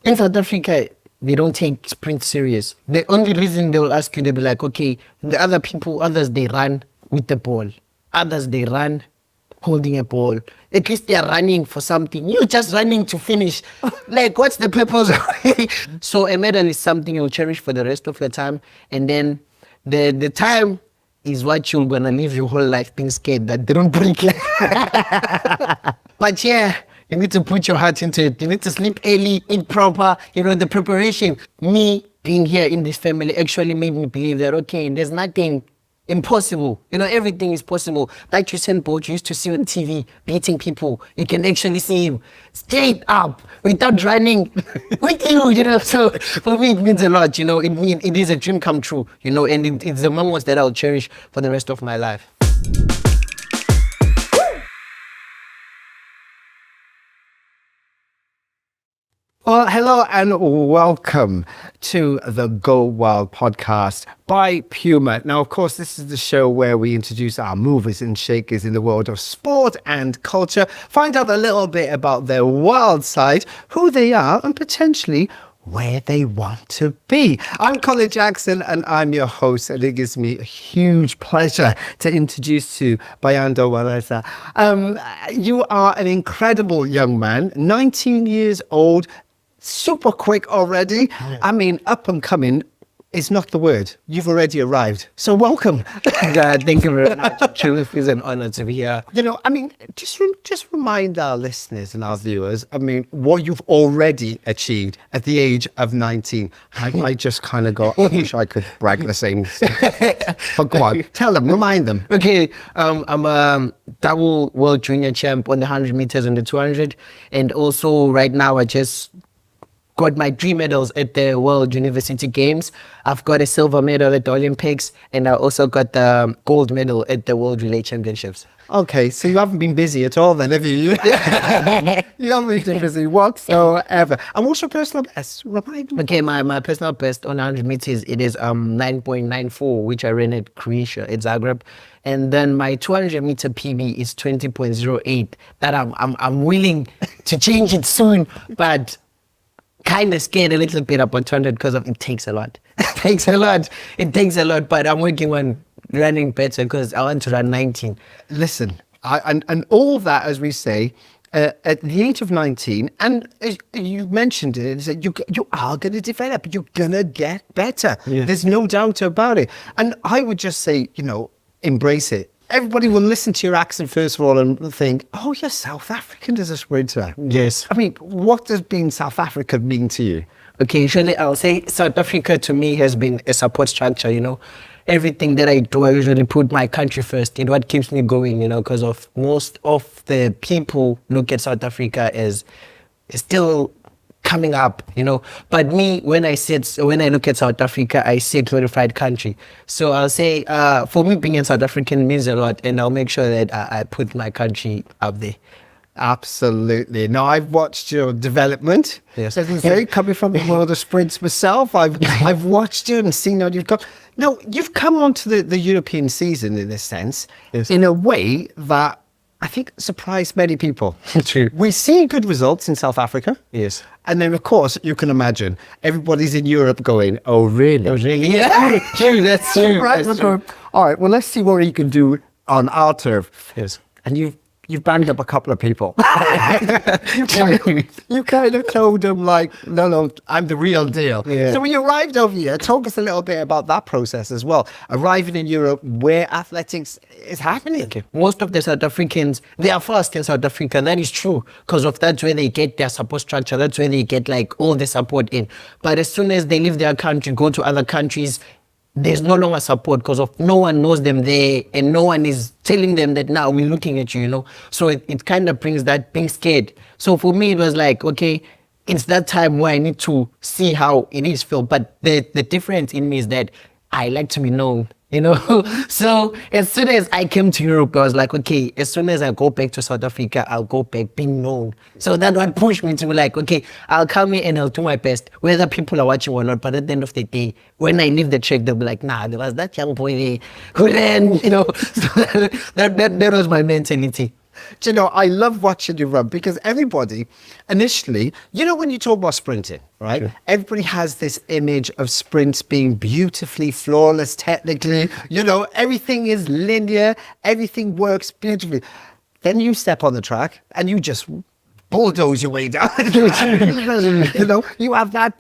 In South Africa, they don't take sprint serious. The only reason they will ask you, they'll be like, okay, the other people, others, they run with the ball. Others, they run holding a ball. At least they are running for something. You're just running to finish. Like, what's the purpose? So a medal is something you'll cherish for the rest of your time. And then the time is what you're going to live your whole life being scared that they don't break it. But yeah, you need to put your heart into it. You need to sleep early, eat proper, the preparation. Me being here in this family actually made me believe that, okay, there's nothing impossible. Everything is possible. Like Usain Bolt used to see on TV, beating people. You can actually see him straight up without running with you, So for me, it means a lot, It is a dream come true, and it's the moments that I'll cherish for the rest of my life. Well, hello and welcome to the Go Wild Podcast by PUMA. Now, of course, this is the show where we introduce our movers and shakers in the world of sport and culture, find out a little bit about their wild side, who they are, and potentially where they want to be. I'm Colin Jackson and I'm your host, and it gives me a huge pleasure to introduce you Bayanda Walaza. You are an incredible young man, 19 years old, super quick already. I mean, up and coming is not the word. You've already arrived. So welcome. Thank you very much. It truly feels an honor to be here. Just remind our listeners and our viewers, what you've already achieved at the age of 19. I might just kind of go, I wish I could brag the same. But go on, tell them, remind them. Okay, I'm a double world junior champ on the 100 meters and the 200. And also right now I just got my 3 medals at the World University Games. I've got a silver medal at the Olympics, and I also got the gold medal at the World Relay Championships. Okay, so you haven't been busy at all then, have you? You haven't been busy whatsoever. And what's your personal best? Remind me. Okay, my personal best on 100 meters, it is 9.94, which I ran at Croatia, at Zagreb. And then my 200 meter PB is 20.08. That I'm willing to change it soon, but kind of scared a little bit about 200 because it takes a lot. It takes a lot, but I'm working on running better because I want to run 19. Listen, and all that, as we say, at the age of 19, and as you mentioned it, is that you are going to develop, you're going to get better. Yeah. There's no doubt about it. And I would just say, embrace it. Everybody will listen to your accent first of all and think, oh, you're South African as a sprinter. Yes. What does being South African mean to you? Okay, usually I'll say South Africa to me has been a support structure, Everything that I do, I usually put my country first. What keeps me going, because of most of the people look at South Africa as still coming up, But me, when I look at South Africa, I see a glorified country. So I'll say, for me, being a South African means a lot, and I'll make sure that I put my country up there. Absolutely. Now, I've watched your development. Yes. Coming from the world of sprints myself, I've watched you and seen how you've come. Now, you've come onto the European season in a sense, yes, in a way that I think surprised many people. True. We're seeing good results in South Africa. Yes. And then, of course, you can imagine everybody's in Europe going, oh, really? Oh, really? Yeah. True. That's true. Right. That's true. All right. Well, let's see what you can do on our turf. Yes. And you've banged up a couple of people. You kind of told them no, I'm the real deal. Yeah. So when you arrived over here, talk us a little bit about that process as well. Arriving in Europe where athletics is happening. Okay. Most of the South Africans, they are fast in South Africa. That is true because of that's where they get their support structure. That's where they get all the support in. But as soon as they leave their country, go to other countries, there's no longer support because of no one knows them there and no one is telling them that now we're looking at you, So it kind of brings that being scared. So for me, it was like, okay, it's that time where I need to see how it is felt. But the difference in me is that I like to be known. So as soon as I came to Europe, I was like, okay, as soon as I go back to South Africa, I'll go back being known. So that one pushed me to be like, okay, I'll come here and I'll do my best, whether people are watching or not. But at the end of the day, when I leave the track, they'll be like, nah, there was that young boy there who ran, So that was my mentality. Do you know, I love watching you run because everybody, initially, you know, when you talk about sprinting, right? Sure. Everybody has this image of sprints being beautifully flawless, technically. You know, everything is linear, everything works beautifully. Then you step on the track and you just bulldoze your way down. You know, you have that,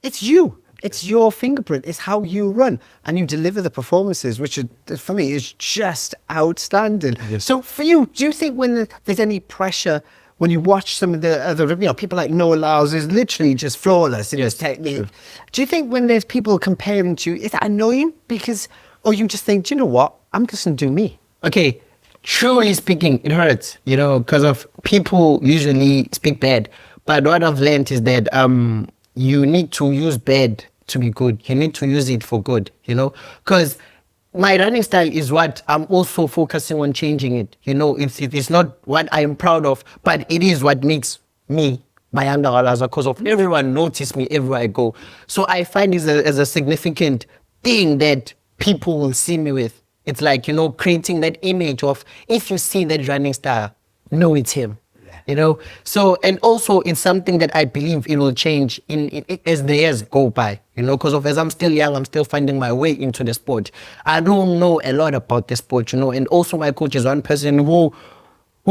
it's you. It's your fingerprint. It's how you run. And you deliver the performances, which are, for me, is just outstanding. Yes. So for you, do you think when there's any pressure, when you watch some of the other, you know, people like Noah Lyles is literally just flawless in his technique. Do you think when there's people comparing to you, is that annoying? Because, or you just think, do you know what? I'm just going to do me. Okay, truly speaking, it hurts, you know, because of people usually speak bad. But what I've learned is that you need to use bad to be good. You need to use it for good, you know, because my running style is what I'm also focusing on changing it. You know, it's not what I'm proud of, but it is what makes me Bayanda Walaza, because of everyone notice me everywhere I go. So I find it as a significant thing that people will see me with. It's like, you know, creating that image of, if you see that running style, know it's him. You know, so, and also it's something that I believe it will change in as the years go by, you know, because of as I'm still young, I'm still finding my way into the sport. I don't know a lot about the sport, you know, and also my coach is one person who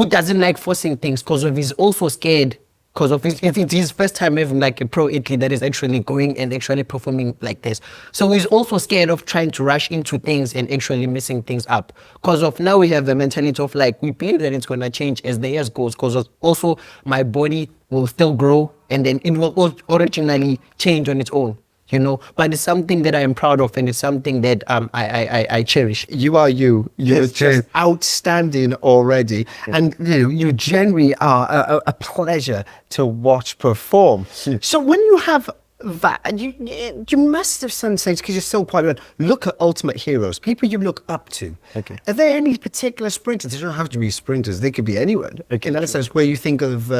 doesn't like forcing things because of he's also scared because of it's his first time having like a pro athlete that is actually going and actually performing like this. So he's also scared of trying to rush into things and actually messing things up. Because of now we have the mentality of like, we believe that it's going to change as the years goes. Because also my body will still grow and then it will originally change on its own. You know, but it's something that I am proud of and it's something that I cherish. You are you. You're Yes, just yes. outstanding already. And you know, you generally are a pleasure to watch perform. So when you have that, you must have some sense, because you're so popular, look at ultimate heroes, people you look up to. Okay. Are there any particular sprinters? They don't have to be sprinters, they could be anyone. In that sense, where you think of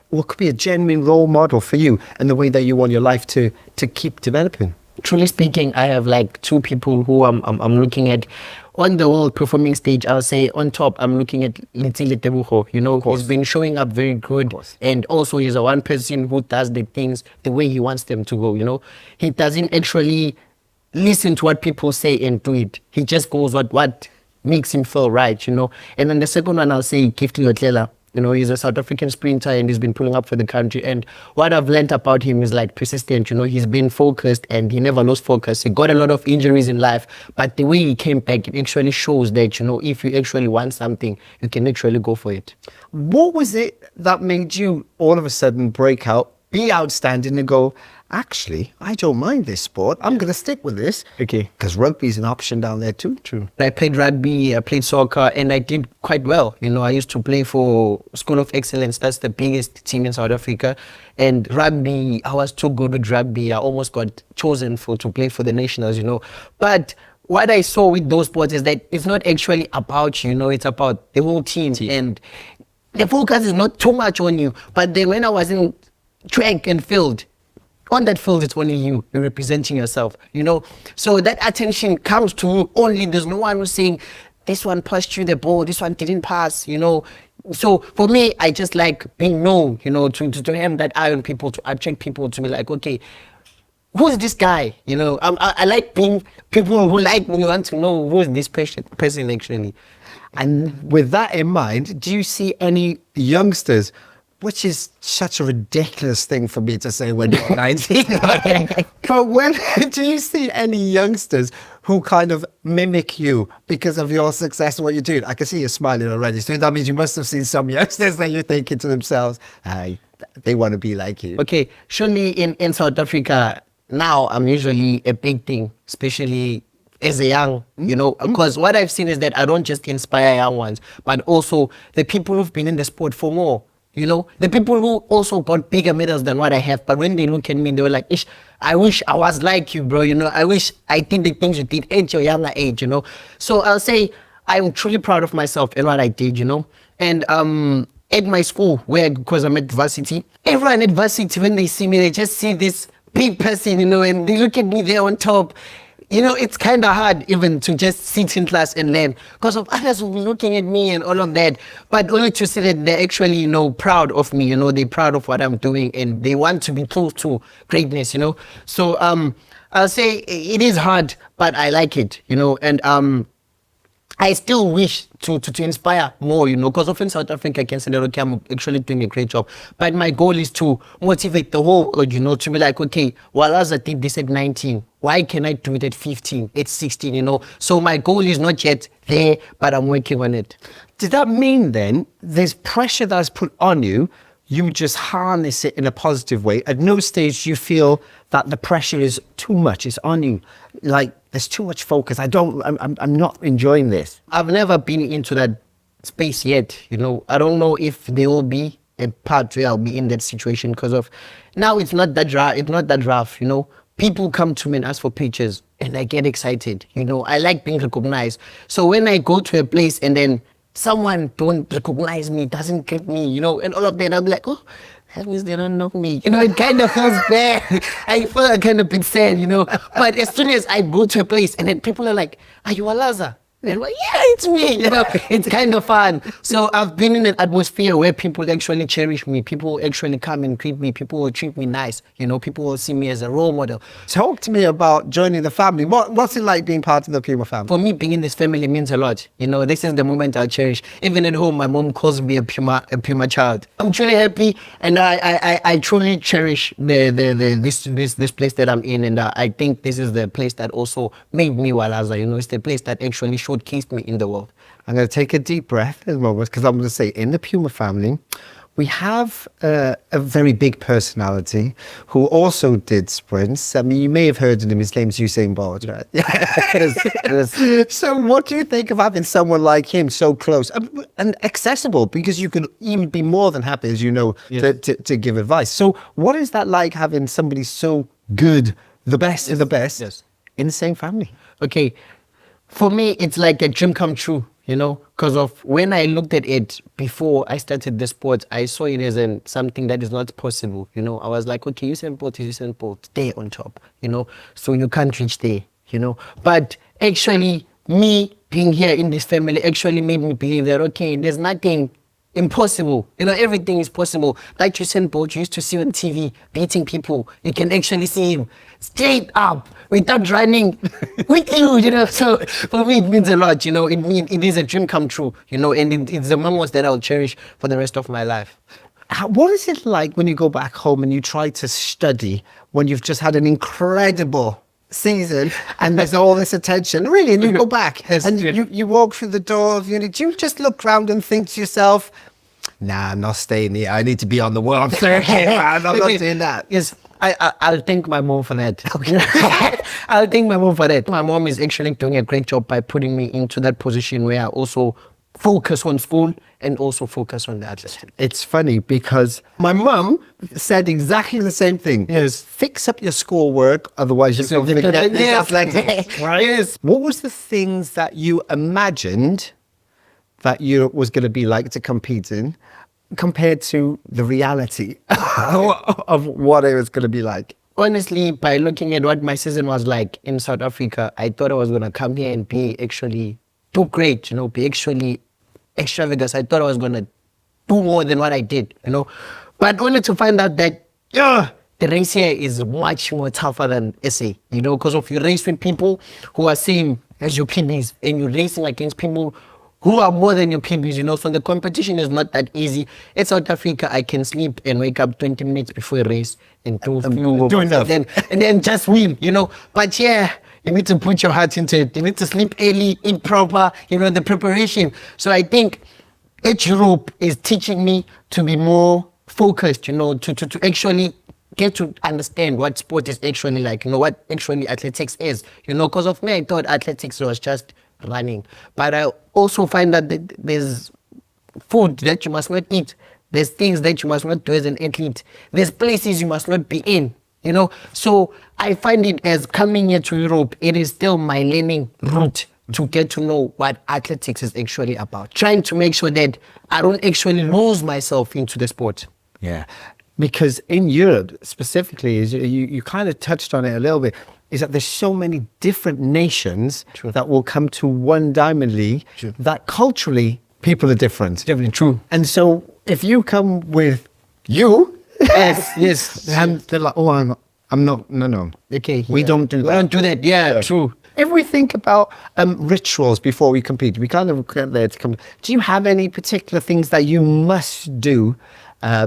what could be a genuine role model for you and the way that you want your life to keep developing? Truly speaking, I have like two people who I'm looking at on the world performing stage. I'll say on top, I'm looking at Letsile Tebogo. You know, he's been showing up very good, and also he's a one person who does the things the way he wants them to go. You know, he doesn't actually listen to what people say and do it. He just goes what makes him feel right. You know, and then the second one I'll say Gifty Otlela. You know, he's a South African sprinter and he's been pulling up for the country. And what I've learned about him is like persistent. You know, he's been focused and he never lost focus. He got a lot of injuries in life, but the way he came back, it actually shows that, you know, if you actually want something, you can actually go for it. What was it that made you all of a sudden break out, be outstanding and go, actually, I don't mind this sport. I'm going to stick with this. Okay. Because rugby is an option down there too. True. I played rugby, I played soccer, and I did quite well. You know, I used to play for School of Excellence. That's the biggest team in South Africa. And rugby, I was too good with rugby. I almost got chosen to play for the nationals, you know. But what I saw with those sports is that it's not actually about you, you know, it's about the whole team. And the focus is not too much on you. But then when I was in track and field, on that field, it's only you're representing yourself, you know. So that attention comes to you only. There's no one who's saying, this one passed you the ball, this one didn't pass, you know. So for me, I just like being known, you know, to have that eye on people, to attract people to be like, okay, who's this guy? You know, I like being people who like me, want to know who's this person actually. And with that in mind, do you see any youngsters, which is such a ridiculous thing for me to say when you're 19. But when do you see any youngsters who kind of mimic you because of your success and what you're doing? I can see you smiling already. So that means you must have seen some youngsters that you're thinking to themselves, hey, they want to be like you. Okay, surely in South Africa, now I'm usually a big thing, especially as a young, you know, because what I've seen is that I don't just inspire young ones, but also the people who've been in the sport for more. You know, the people who also got bigger medals than what I have, but when they look at me, they were like, Ish, I wish I was like you, bro. You know, I wish I did the things you did at your younger age, you know. So I'll say I'm truly proud of myself and what I did, you know. And at my school, because I'm at varsity, everyone at varsity, when they see me, they just see this big person, you know, and they look at me there on top. it's kind of hard even to just sit in class and learn because of others will be looking at me and all of that. But only to see that they're actually, proud of me, they're proud of what I'm doing and they want to be close to greatness, So I'll say it is hard, but I like it, and I still wish to inspire more, because often South Africa can say that, okay, I'm actually doing a great job. But my goal is to motivate the whole, to be like, okay, Walaza did this at 19. Why can I do it at 15, at 16, So my goal is not yet there, but I'm working on it. Does that mean then there's pressure that's put on you? You just harness it in a positive way. At no stage do you feel that the pressure is too much. It's on you. Like there's too much focus. I'm not enjoying this. I've never been into that space yet. I don't know if there will be a part where I'll be in that situation because of now it's not that rough. It's not that rough. People come to me and ask for pictures and I get excited. I like being recognized. So when I go to a place and then someone don't recognize me, doesn't get me, and all of that, I'm like, oh, that means they don't know me. It kind of feels bad. I feel kind of bit sad, But as soon as I go to a place and then people are like, are you Walaza? And I'm like, yeah, it's me. It's kind of fun. So I've been in an atmosphere where people actually cherish me. People actually come and greet me. People will treat me nice. People will see me as a role model. Talk to me about joining the family. What's it like being part of the PUMA family? For me, being in this family means a lot. This is the moment I'll cherish. Even at home, my mom calls me a PUMA child. I'm truly happy, and I truly cherish this place that I'm in, and I think this is the place that also made me Walaza. It's the place that actually showcased me in the world. I'm going to take a deep breath at the moment because I'm going to say in the PUMA family, we have a very big personality who also did sprints. I mean, you may have heard of him. His name's Usain Bolt, right? Yes. So what do you think of having someone like him so close and accessible? Because you can even be more than happy, as you know, Yes. to give advice. So what is that like having somebody so good, the best of the best, Yes. in the same family? Okay, for me, it's like a dream come true, because of when I looked at it before I started the sport, I saw it as something that is not possible, I was like, okay, Usain Bolt is Usain Bolt, stay on top, so you can't reach there, But actually, me being here in this family actually made me believe that, okay, there's nothing impossible. Everything is possible. Like Usain Bolt, you used to see on TV, beating people. You can actually see him straight up without running with you, So for me, it means a lot, it is a dream come true, and it's the moments that I'll cherish for the rest of my life. What is it like when you go back home and you try to study when you've just had an incredible season and there's all this attention, really, and you go back and you walk through the door of uni? Do you just look around and think to yourself, nah, I'm not staying here, I need to be on the world circuit, man, I'm not doing that? Yes, I'll thank my mom for that. I'll thank my mom for that. My mom is actually doing a great job by putting me into that position where I also focus on school and also focus on the athletics. It's funny because my mum said exactly the same thing. Yes. Fix up your schoolwork, otherwise you're going to forget this athletics. Right? Yes. What was the things that you imagined that you was going to be like to compete in compared to the reality of what it was going to be like? Honestly, by looking at what my season was like in South Africa, I thought I was going to come here and be actually too great, be actually extravagant. I thought I was going to do more than what I did, But only to find out that, the race here is much more tougher than SA, because if you race with people who are same as your peers and you're racing against people who are more than your peers, so the competition is not that easy. In South Africa, I can sleep and wake up 20 minutes before a race and do enough. and then just win, But yeah, you need to put your heart into it. You need to sleep early, eat proper, the preparation. So I think Europe is teaching me to be more focused, to actually get to understand what sport is actually like, what actually athletics is, because of me, I thought athletics was just running. But I also find that there's food that you must not eat. There's things that you must not do as an athlete. There's places you must not be in, So I find it as coming here to Europe, it is still my learning route to get to know what athletics is actually about. Trying to make sure that I don't actually lose myself into the sport. Yeah. Because in Europe specifically, is you kind of touched on it a little bit, is that there's so many different nations that will come to one Diamond League that culturally people are different. Definitely true. And so if you come with you, Yes. and they're like, oh, I'm not, no. Okay. We don't do that. We don't do that. Yeah, true. If we think about rituals before we compete, we kind of get there to come. Do you have any particular things that you must do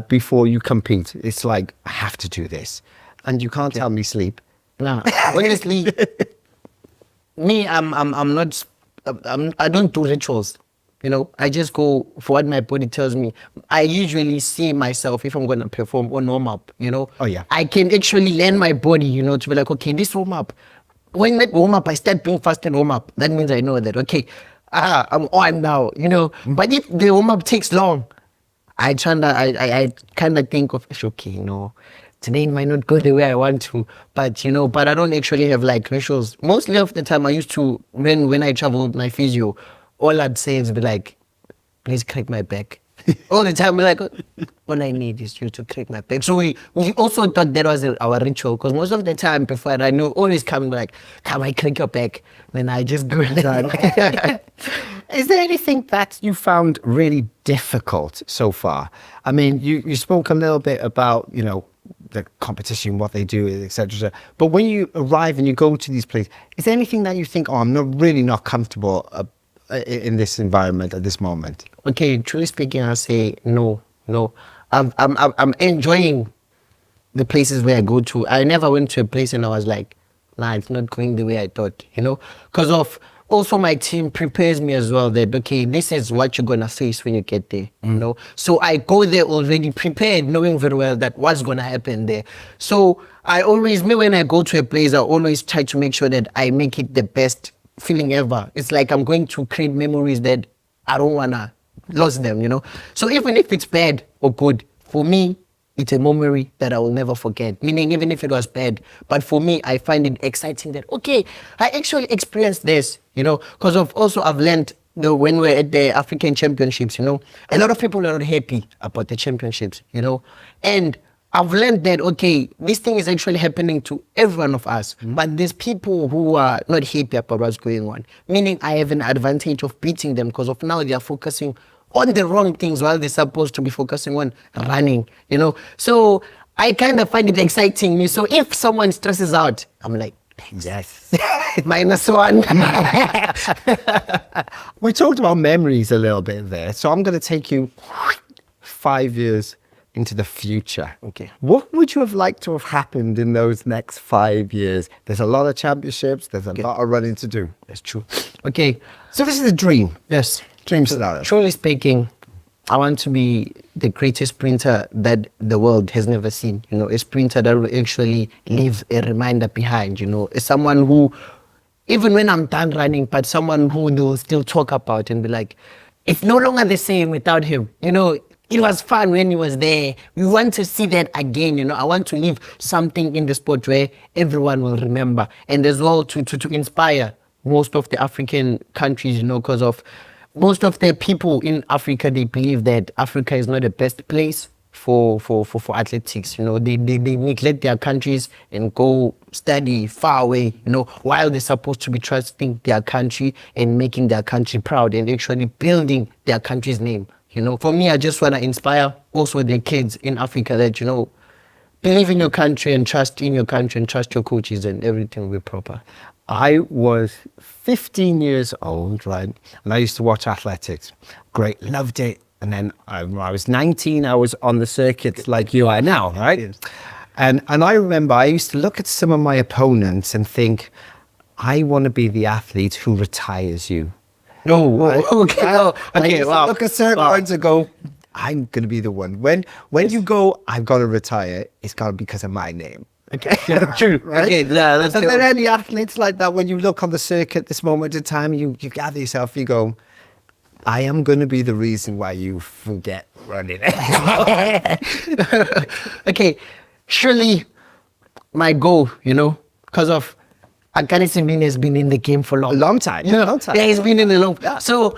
before you compete? It's like, I have to do this. And you can't tell me sleep. No, honestly, me, I'm not. I don't do rituals. You know, I just go for what my body tells me. I usually see myself if I'm going to perform on warm up. You know. Oh yeah. I can actually learn my body. You know, to be like, okay, this warm up. When that warm up, I start doing fast and warm up. That means I know that okay, I'm on now. You know. But if the warm up takes long, I kind of think of okay, no. Today might not go the way I want to, but you know, but I don't actually have like rituals. Mostly of the time I used to, when I travel with my physio, all I'd say is be like, please crack my back. All the time, we're like, all I need is you to crack my back. So we also thought that was our ritual, because most of the time before I know, always coming like, come I crack your back? Then I just go and Is there anything that you found really difficult so far? I mean, you spoke a little bit about, you know, the competition, what they do, etc. But when you arrive and you go to these places, is there anything that you think, oh, I'm not comfortable in this environment at this moment? Okay, truly speaking, I'll say no. I'm enjoying the places where I go to. I never went to a place and I was like, nah, it's not going the way I thought, you know, because of also my team prepares me as well that, okay, this is what you're going to face when you get there, you know. So I go there already prepared, knowing very well that what's going to happen there. So when I go to a place, I always try to make sure that I make it the best feeling ever. It's like I'm going to create memories that I don't want to lose them, you know. So even if it's bad or good, for me, it's a memory that I will never forget. Meaning, even if it was bad, but for me, I find it exciting that, okay, I actually experienced this, you know, because I've learned, you know, when we're at the African Championships, you know, a lot of people are not happy about the championships, you know, and I've learned that, okay, this thing is actually happening to every one of us, but there's people who are not happy about what's going on. Meaning, I have an advantage of beating them because of now they are focusing on the wrong things while they're supposed to be focusing on running, you know. So I kind of find it exciting. So if someone stresses out, I'm like, yes, -1. We talked about memories a little bit there. So I'm going to take you 5 years into the future. Okay. What would you have liked to have happened in those next 5 years? There's a lot of championships. There's a lot of running to do. That's true. Okay. So this is a dream. Yes. Dream scenario. Truly speaking, I want to be the greatest sprinter that the world has never seen. You know, a sprinter that will actually leave a reminder behind, you know. It's someone who, even when I'm done running, but someone who they'll still talk about and be like, it's no longer the same without him. You know, it was fun when he was there. We want to see that again, you know. I want to leave something in the sport where everyone will remember. And as well to inspire most of the African countries, you know, because of most of the people in Africa, they believe that Africa is not the best place for athletics. You know, they neglect their countries and go study far away, you know, while they're supposed to be trusting their country and making their country proud and actually building their country's name. You know, for me, I just want to inspire also the kids in Africa that, you know, believe in your country and trust in your country and trust your coaches and everything will be proper. I was 15 years old, right? And I used to watch athletics. Great, loved it. And then when I was 19, I was on the circuit like you are now, right? Yes. And I remember I used to look at some of my opponents and think, I want to be the athlete who retires you. No, okay. Okay, wow. Look at certain words and go, I'm going to be the one. When you go, I've got to retire, it's got to be because of my name. Okay, true. Right? Okay, yeah, that's Are there any athletes like that when you look on the circuit this moment in time, you gather yourself, you go, I am going to be the reason why you forget running. Okay, surely my goal, you know, because of Akane Simbine has been in the game for a long time. Yeah, long time. Yeah, he's been in a long time. So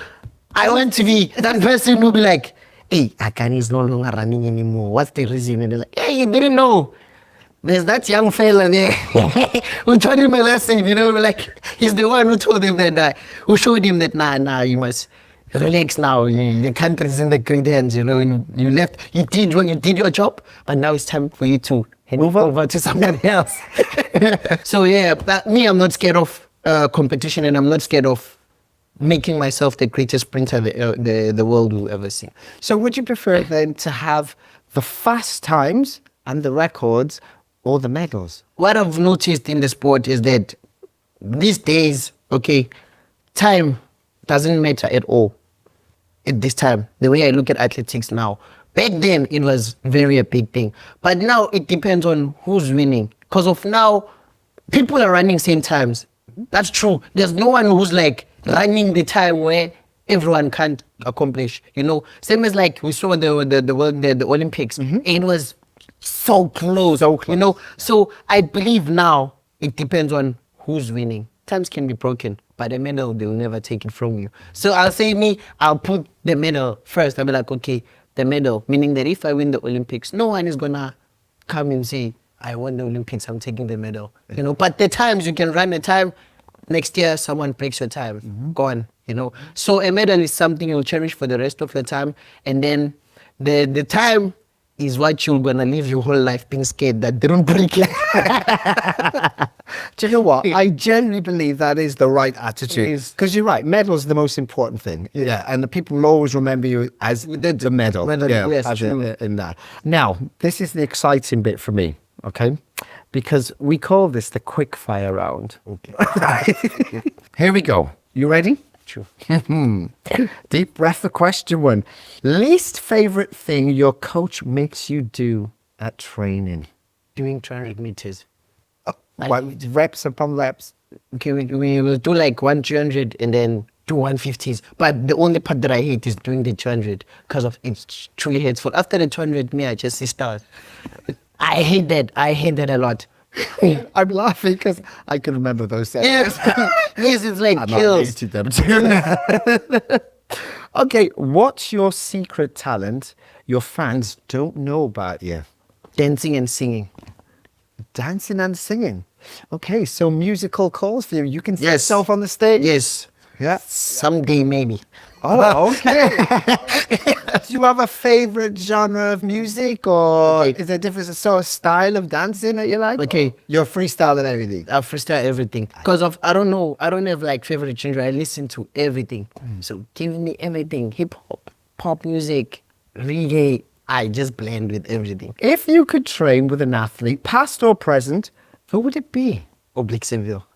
I want to be that person who be like, hey, Akani is no longer running anymore. What's the reason? And they're like, hey, you didn't know. There's that young fella there who taught him a lesson, like he's the one who told him that, who showed him that, nah, you must relax now. The country's in the great hands, you left, you did your job, but now it's time for you to move over to somebody else. So yeah, but me, I'm not scared of competition, and I'm not scared of making myself the greatest sprinter the world will ever see. So would you prefer then to have the fast times and the records or the medals? What I've noticed in the sport is that these days, okay, time doesn't matter at all. At this time, the way I look at athletics now, back then it was very a big thing. But now it depends on who's winning. Because of now, people are running same times. That's true. There's no one who's like running the time where everyone can't accomplish. Same as like we saw the Olympics. It was so close. So I believe now it depends on who's winning. Times can be broken, but the medal, they'll never take it from you. So I'll put the medal first. I'll be like, okay, the medal, meaning that if I win the Olympics, no one is gonna come and say, I won the Olympics, I'm taking the medal. But the times, you can run a time, next year someone breaks your time, gone. So a medal is something you'll cherish for the rest of your time, and then the time is what you're gonna live your whole life being scared that they don't break it. Do you know what? I genuinely believe that is the right attitude. Because you're right, medals are the most important thing. Yeah, and the people will always remember you as the medal. Yes, in that. Now, this is the exciting bit for me, okay? Because we call this the Quickfire round. Okay. Here we go. You ready? True. Deep breath for question one. Least favorite thing your coach makes you do at training? Doing 200 meters. Reps upon reps. Okay, we will do like 200 and then do 150s. But the only part that I hate is doing the 200 because of it's truly hateful. After the 200, I just start. I hate that. I hate that a lot. I'm laughing because I can remember those sessions. Yes, it's like kills. Them too. Okay, what's your secret talent your fans don't know about you? Dancing and singing. Dancing and singing. Okay, so musical calls for you. You can see Yes. yourself on the stage? Yes. Yeah. Someday, maybe. Oh, okay. Do you have a favorite genre of music, or is there a different sort of style of dancing that you like? Okay. You're freestyling everything. I freestyle everything. Because of, I don't know, I don't have like favorite genre. I listen to everything. So give me everything. Hip hop, pop music, reggae. I just blend with everything. If you could train with an athlete, past or present, who would it be? Oblique Seville.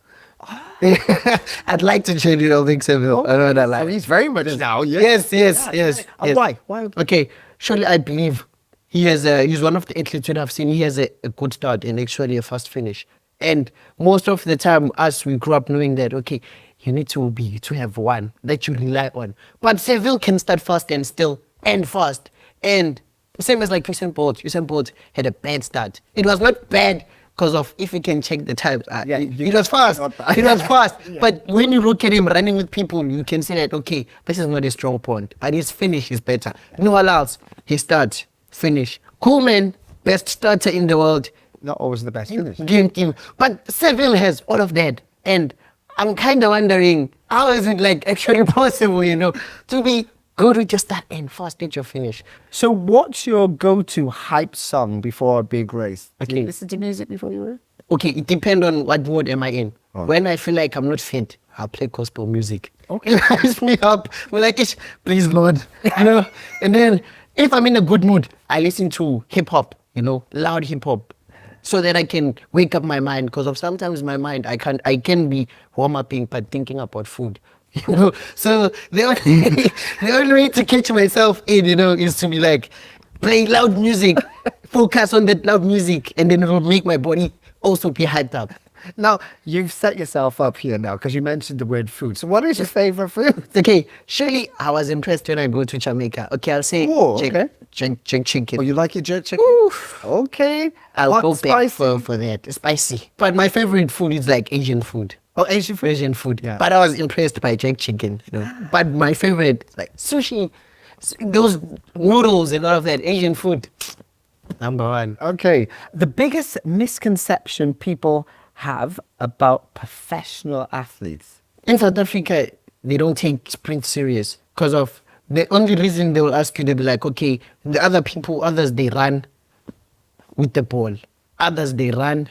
I'd like to train with Oblique Seville. I know that. He's very much now. Yes. And why? Why? Okay, surely I believe he's one of the athletes that I've seen. He has a good start and actually a fast finish. And most of the time, we grew up knowing that, okay, you need to have one that you rely on. But Seville can start fast and still end fast. And same as like Usain Bolt. Usain Bolt had a bad start. It was not bad because of, if you can check the times, it was fast. It was fast. Yeah. But when you look at him running with people, you can see that, okay, this is not a strong point. But his finish is better. No one else. He starts, finish. Coleman, best starter in the world. Not always the best finish. But Seville has all of that. And I'm kind of wondering, how is it like actually possible, to be good with just that and fast at your finish? So what's your go-to hype song before a big race? Okay. Do you listen to music before you race? Okay, it depends on what mood am I in. Oh. When I feel like I'm not fit, I'll play gospel music. Okay. It hypes me up. We're like, please, Lord. And then if I'm in a good mood, I listen to hip-hop, loud hip-hop, so that I can wake up my mind. Because of sometimes my mind, I can be warm-upping but thinking about food. So the only way to catch myself in, is to be like, play loud music, focus on that loud music, and then it will make my body also be hyped up. Now, you've set yourself up here now because you mentioned the word food. So what is your favorite food? Okay, surely I was impressed when I go to Jamaica. Okay, I'll say jerk chicken. Oh, you like your jerk chicken? Oof. Okay. I'll go back for that. Spicy. But my favorite food is like Asian food. Oh, Asian food? Asian food. Yeah. But I was impressed by jerk chicken, But my favorite is like sushi. Those noodles and all of that Asian food. Number one. Okay. The biggest misconception people have about professional athletes. In South Africa, they don't take sprint serious because of the only reason they will ask you, they'll be like, okay, the other people, others, they run with the ball. Others, they run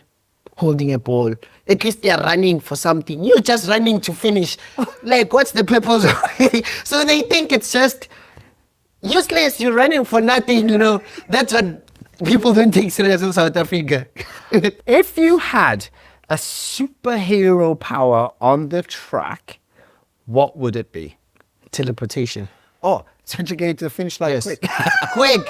holding a ball. At least they are running for something. You're just running to finish. Like, what's the purpose? So they think it's just useless. You're running for nothing, you know. That's what people don't take serious in South Africa. If you had a superhero power on the track, what would it be? Teleportation. Oh, so you're getting to the finish line quick. Quick.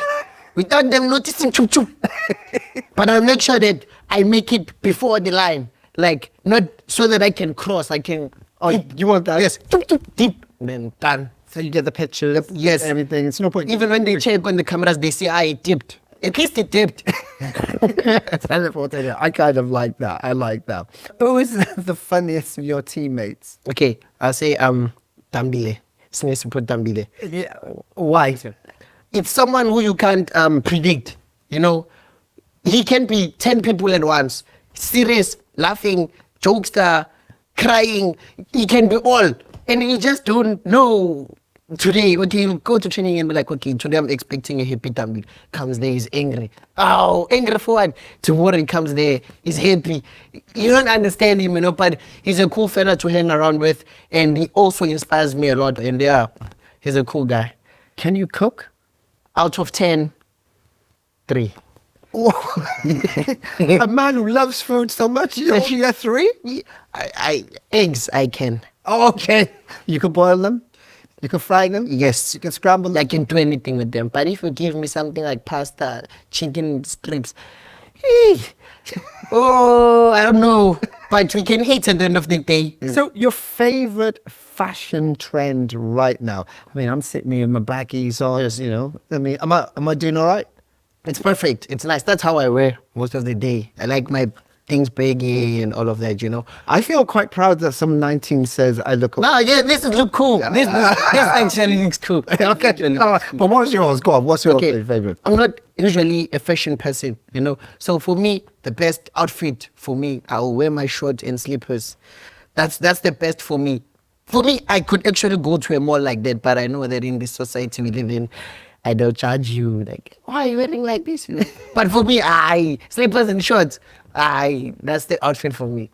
Without them noticing, choop, choop. But I'll make sure that I make it before the line. Like, not so that I can cross. I can. Oh, you want that? Yes. Choop, choop, deep. Then done. So you get the picture, Yes. everything. It's no point. Even when they check on the cameras, they say, it dipped. At least it dipped. Teleported. I kind of like that. I like that. Who is the funniest of your teammates? Okay, I'll say Tambile. Sinesipho Tambile. Yeah. Why? It's someone who you can't predict. You know, he can be 10 people at once. Serious, laughing, jokester, crying. He can be all. And you just don't know. Today, okay, you go to training and be like, okay, today I'm expecting a happy Tambile. Comes there, he's angry. Oh, angry for what? Tomorrow he comes there, he's happy. You don't understand him, you know, but he's a cool fella to hang around with. And he also inspires me a lot. And yeah, he's a cool guy. Can you cook? Out of 10, 3. A man who loves food so much, you only got 3? Eggs, I can. Oh, okay. You can boil them? You can fry them? Yes. You can scramble them? I can do anything with them. But if you give me something like pasta, chicken strips, I don't know. But we can eat at the end of the day. So your favorite fashion trend right now? I mean, I'm sitting here in my baggies on, you know. I mean, am I doing all right? It's perfect. It's nice. That's how I wear most of the day. I like my things baggy and all of that, you know. I feel quite proud that some 19 says I look... No, yeah, this look cool. This actually looks cool. Okay. But what's yours? Go on. What's your favorite? I'm not usually a fashion person, you know. So for me, the best outfit for me, I'll wear my shorts and slippers. That's the best for me. For me, I could actually go to a mall like that, but I know that in this society we live in, I don't charge you. Like, why are you wearing like this? But for me, slippers and shorts, that's the outfit for me.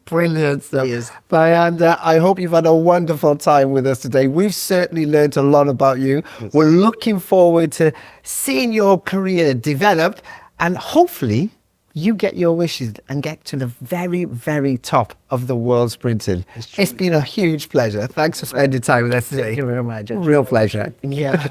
Brilliant stuff. Yes. Bayanda, I hope you've had a wonderful time with us today. We've certainly learned a lot about you. Yes. We're looking forward to seeing your career develop, and hopefully you get your wishes and get to the very, very top of the world sprinting. It's been a huge pleasure. Thanks for spending time with us today. Thank you very much. Real pleasure. Yeah.